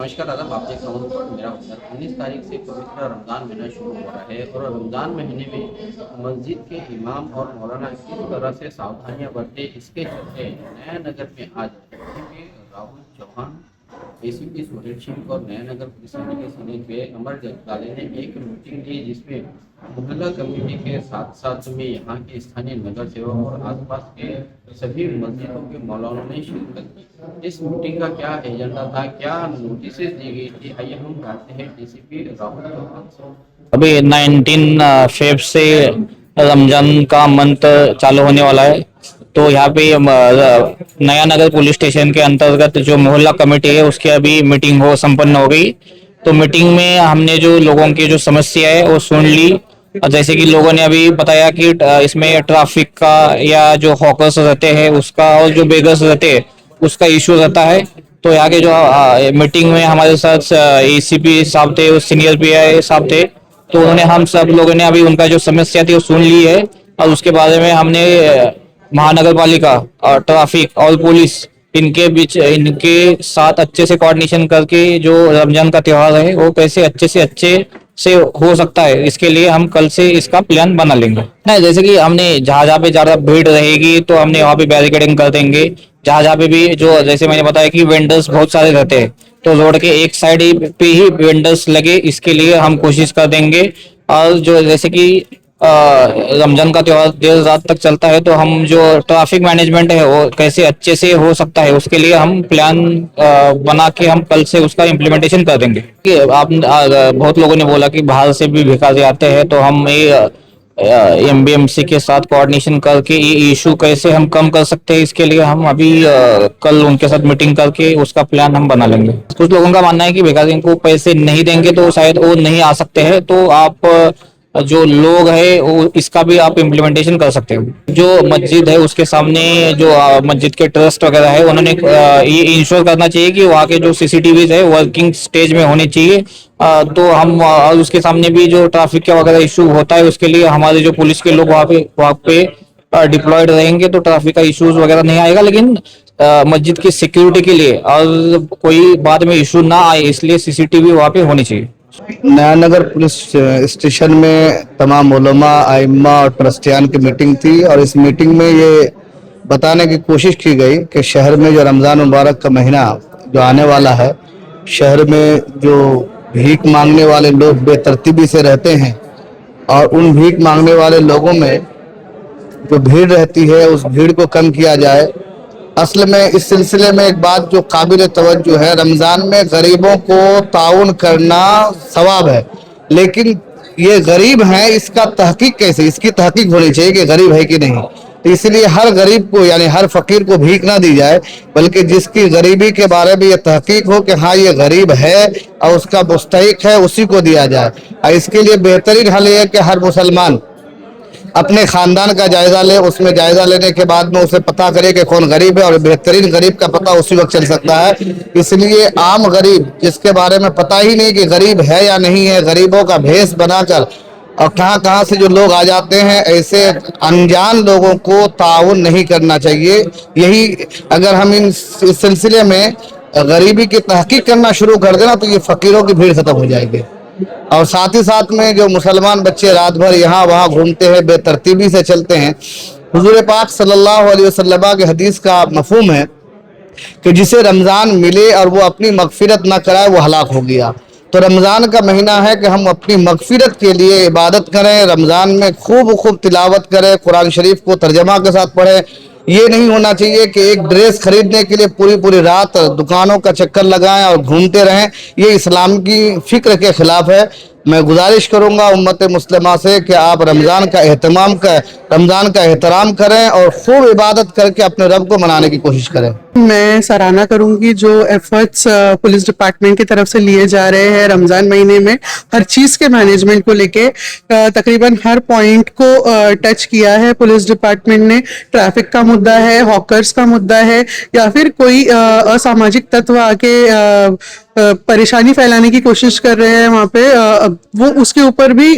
नमस्कार आदाब, आप देख रहे हो मेरा उत्तर। 19 तारीख से पवित्र रमज़ान महीना शुरू हो रहा है और रमज़ान महीने में मस्जिद के इमाम और मौलाना किस तरह से सावधानियां बरते, इसके चलते नया नगर में आज डीसीपी राहुल चौहान, एसीपी सुरेश सिंह और नया नगर पुलिस के सीनियर पे अमर जगताले ने एक मीटिंग ली, जिसमें मोहल्ला कमेटी के साथ साथ में यहाँ के स्थानीय नगर सेवक और आसपास के सभी मस्जिदों के मौलानों ने शिरकत की। इस मीटिंग का क्या एजेंडा था, क्या नोटिस दी गई थी, आइए हम जानते हैं डीसीपी राहुल चौहान से। अभी 19 फेब से रमजान का मंथ चालू होने वाला है। तो यहाँ पे नया नगर पुलिस स्टेशन के अंतर्गत जो मोहल्ला कमेटी है उसकी अभी मीटिंग संपन्न हो गई। तो मीटिंग में हमने जो लोगों की जो समस्या है वो सुन ली। जैसे कि लोगों ने अभी बताया कि इसमें ट्रैफिक का या जो हॉकर्स रहते हैं उसका और जो बेगर्स रहते हैं उसका इश्यू रहता है। तो यहाँ के जो मीटिंग में हमारे साथ एसीपी साहब थे, सीनियर पीआई साहब थे। तो उन्होंने हम सब लोगों ने अभी उनका जो समस्या थी वो सुन ली है और उसके बारे में हमने महानगर पालिका और ट्रैफिक और पुलिस इनके साथ अच्छे से कोऑर्डिनेशन करके जो रमजान का त्योहार है वो कैसे अच्छे से हो सकता है, इसके लिए हम कल से इसका प्लान बना लेंगे। नहीं, जैसे कि हमने जहाँ जहाँ पे ज्यादा भीड़ रहेगी तो हमने वहाँ पे बैरिकेडिंग कर देंगे। जहाँ जहाँ पे भी जो जैसे मैंने बताया कि वेंडर्स बहुत सारे रहते हैं तो रोड के एक साइड पे ही वेंडर्स लगे, इसके लिए हम कोशिश कर देंगे। और जो जैसे कि रमजान का त्योहार देर रात तक चलता है तो हम जो ट्रैफिक मैनेजमेंट है वो कैसे अच्छे से हो सकता है उसके लिए हम प्लान बना के हम कल से उसका इम्प्लीमेंटेशन कर देंगे। कि आप बहुत लोगों ने बोला कि बाहर से भी भिखारी आते हैं, तो हम एमबीएमसी के साथ कोऑर्डिनेशन करके ये इशू कैसे हम कम कर सकते हैं, इसके लिए हम अभी कल उनके साथ मीटिंग करके उसका प्लान हम बना लेंगे। कुछ लोगों का मानना है कि भिखारी को पैसे नहीं देंगे तो शायद वो नहीं आ सकते हैं, तो आप जो लोग है वो इसका भी आप इम्प्लीमेंटेशन कर सकते हो। जो मस्जिद है उसके सामने जो मस्जिद के ट्रस्ट वगैरह है उन्होंने ये इंश्योर करना चाहिए कि वहाँ के जो सीसीटीवी है वर्किंग स्टेज में होने चाहिए। तो हम उसके सामने भी जो ट्रैफिक का वगैरह इशू होता है उसके लिए हमारे जो पुलिस के लोग वहाँ पे डिप्लॉयड रहेंगे तो ट्रैफिक का इश्यूज वगैरह नहीं आएगा। लेकिन मस्जिद की सिक्योरिटी के लिए और कोई बाद में इशू ना आए इसलिए सीसीटीवी वहाँ पे होनी चाहिए। नया नगर पुलिस स्टेशन में तमाम उलमा, आइम्मा और ट्रस्टियान की मीटिंग थी और इस मीटिंग में ये बताने की कोशिश की गई कि शहर में जो रमज़ान मुबारक का महीना जो आने वाला है, शहर में जो भीख मांगने वाले लोग बेतरतीबी से रहते हैं और उन भीख मांगने वाले लोगों में जो भीड़ रहती है उस भीड़ को कम किया जाए। असल में इस सिलसिले में एक बात जो काबिल तवज्जो है, रमज़ान में गरीबों को ताउन करना सवाब है, लेकिन ये गरीब हैं इसका तहकीक कैसे, इसकी तहकीक होनी चाहिए कि गरीब है कि नहीं। तो इसलिए हर गरीब को यानी हर फकीर को भीख ना दी जाए, बल्कि जिसकी गरीबी के बारे में ये तहकीक हो कि हाँ ये गरीब है और उसका मुस्तहिक है उसी को दिया जाए। और इसके लिए बेहतरीन हल ये है कि हर मुसलमान अपने खानदान का जायजा ले, उसमें जायजा लेने के बाद में उसे पता करे कि कौन गरीब है और बेहतरीन गरीब का पता उसी वक्त चल सकता है। इसलिए आम गरीब जिसके बारे में पता ही नहीं कि गरीब है या नहीं है, गरीबों का भेष बनाकर और कहां कहां से जो लोग आ जाते हैं, ऐसे अनजान लोगों को ताउन नहीं करना चाहिए। यही अगर हम इस सिलसिले में गरीबी की तहकीक करना शुरू कर देना तो ये फकीरों की भीड़ खत्म हो जाएगी। और साथ ही साथ में जो मुसलमान बच्चे रात भर यहाँ वहाँ घूमते हैं, बेतरतीबी से चलते हैं, हुजूर पाक सल्लल्लाहु अलैहि वसल्लम के हदीस का मफहूम है कि जिसे रमज़ान मिले और वो अपनी मगफिरत ना कराए वो हलाक हो गया। तो रमज़ान का महीना है कि हम अपनी मगफिरत के लिए इबादत करें, रमज़ान में खूब तिलावत करें, कुरान शरीफ को तर्जमा के साथ पढ़ें। ये नहीं होना चाहिए कि एक ड्रेस खरीदने के लिए पूरी रात दुकानों का चक्कर लगाएं और घूमते रहें। ये इस्लाम की फिक्र के खिलाफ है। मैं गुजारिश करूंगा उम्मत मुस्लिमा से कि आप रमज़ान का एहतराम करें और खूब इबादत करके अपने रब को मनाने की कोशिश करें। मैं सराहना करूंगी जो एफर्ट्स पुलिस डिपार्टमेंट की तरफ से लिए जा रहे हैं रमजान महीने में, हर चीज के मैनेजमेंट को लेके तकरीबन हर पॉइंट को टच किया है पुलिस डिपार्टमेंट ने। ट्रैफिक का मुद्दा है, हॉकर्स का मुद्दा है, या फिर कोई असामाजिक तत्व आके परेशानी फैलाने की कोशिश कर रहे हैं वहां पे, वो उसके ऊपर भी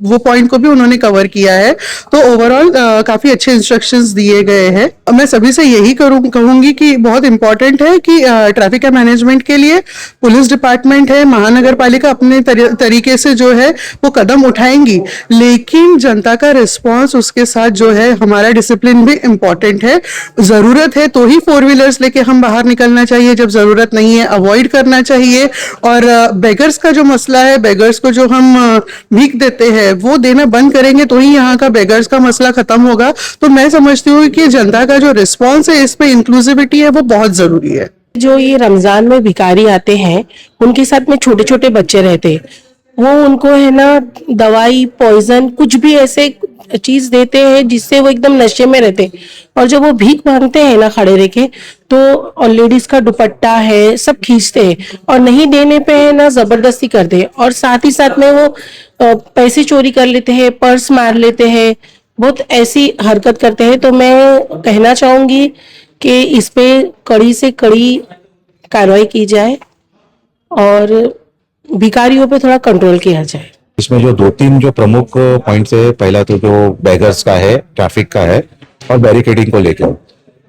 वो पॉइंट को भी उन्होंने कवर किया है। तो ओवरऑल काफी अच्छे इंस्ट्रक्शंस दिए गए हैं। मैं सभी से यही कहूंगी कि बहुत इंपॉर्टेंट है कि ट्रैफिक के मैनेजमेंट के लिए पुलिस डिपार्टमेंट है, महानगर पालिका अपने तरीके से जो है वो कदम उठाएंगी, लेकिन जनता का रिस्पॉन्स उसके साथ जो है हमारा डिसिप्लिन भी इम्पोर्टेंट है। जरूरत है तो ही 4 व्हीलर्स लेके हम बाहर निकलना चाहिए, जब जरूरत नहीं है अवॉइड करना चाहिए। और बेगर्स का जो मसला है, बेगर्स को जो हम भीख देते हैं वो देना बंद करेंगे तो ही यहाँ का बेगर्स का मसला खत्म होगा। तो मैं समझती हूँ कि जनता का जो रिस्पॉन्स है, इसमें इंक्लूसिविटी है, वो बहुत जरूरी है। जो ये रमजान में भिखारी आते हैं, उनके साथ में छोटे छोटे बच्चे रहते हैं, वो उनको है ना दवाई, पॉइजन, कुछ भी ऐसे चीज देते हैं जिससे वो एकदम नशे में रहते हैं। और जब वो भीख मांगते हैं ना खड़े रह के, तो और लेडीज का दुपट्टा है सब खींचते हैं, और नहीं देने पे है ना जबरदस्ती करते हैं, और साथ ही साथ में वो पैसे चोरी कर लेते हैं, पर्स मार लेते हैं, बहुत ऐसी हरकत करते हैं। तो मैं कहना चाहूंगी कि इस पे कड़ी से कड़ी कार्रवाई की जाए और भिखारियों पे थोड़ा कंट्रोल किया जाए। इसमें जो 2-3 जो प्रमुख पॉइंट्स है, पहला तो जो बैगर्स का है, ट्रैफिक का है, और बैरिकेडिंग को लेकर।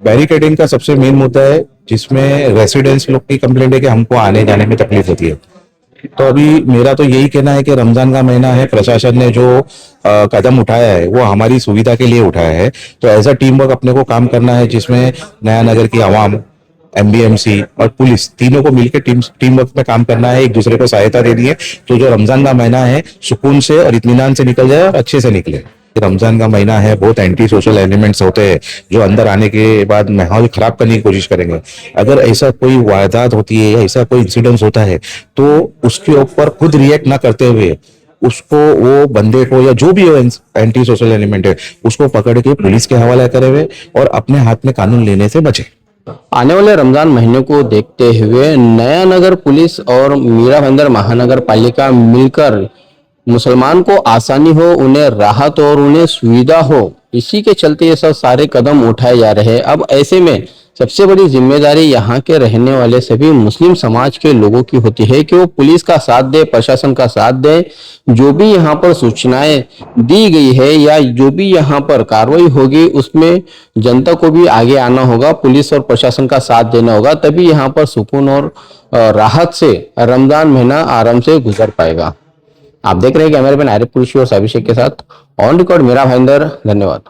बैरिकेडिंग का सबसे मेन मुद्दा है, जिसमें रेसिडेंट्स लोग की कंप्लेंट है कि हमको आने जाने में तकलीफ होती है। तो अभी मेरा तो यही कहना है कि रमजान का महीना है, प्रशासन ने जो कदम उठाया है वो हमारी सुविधा के लिए उठाया है। तो एज अ टीम वर्क अपने को काम करना है, जिसमें नया नगर की आवाम, एमबीएमसी और पुलिस तीनों को मिलकर टीम वर्क में काम करना है, एक दूसरे को सहायता देनी है। तो जो रमजान का महीना है सुकून से और इत्मीनान से निकल जाए और अच्छे से निकले। रमजान का महीना है, बहुत एंटी सोशल एलिमेंट्स होते हैं जो अंदर आने के बाद माहौल खराब करने की कोशिश करेंगे। अगर ऐसा कोई वारदात होती है या ऐसा कोई इंसिडेंस होता है तो उसके ऊपर खुद रिएक्ट ना करते हुए उसको, वो बंदे को या जो भी एंटी सोशल एलिमेंट है उसको पकड़ के पुलिस के हवाले करे हुए और अपने हाथ में कानून लेने से बचे। आने वाले रमजान महीने को देखते हुए नया नगर पुलिस और मीरा भाईंदर महानगर पालिका मिलकर मुसलमान को आसानी हो, उन्हें राहत और उन्हें सुविधा हो, इसी के चलते ये सब सारे कदम उठाए जा रहे हैं। अब ऐसे में सबसे बड़ी जिम्मेदारी यहाँ के रहने वाले सभी मुस्लिम समाज के लोगों की होती है कि वो पुलिस का साथ दे, प्रशासन का साथ दे। जो भी यहाँ पर सूचनाएं दी गई है या जो भी यहाँ पर कार्रवाई होगी उसमें जनता को भी आगे आना होगा, पुलिस और प्रशासन का साथ देना होगा, तभी यहाँ पर सुकून और राहत से रमजान महीना आराम से गुजर पाएगा। आप देख रहे हैं कैमरामैन आरिफ कुरैशी और साबिर शेख के साथ ऑन रिकॉर्ड मीरा भाईंदर। धन्यवाद।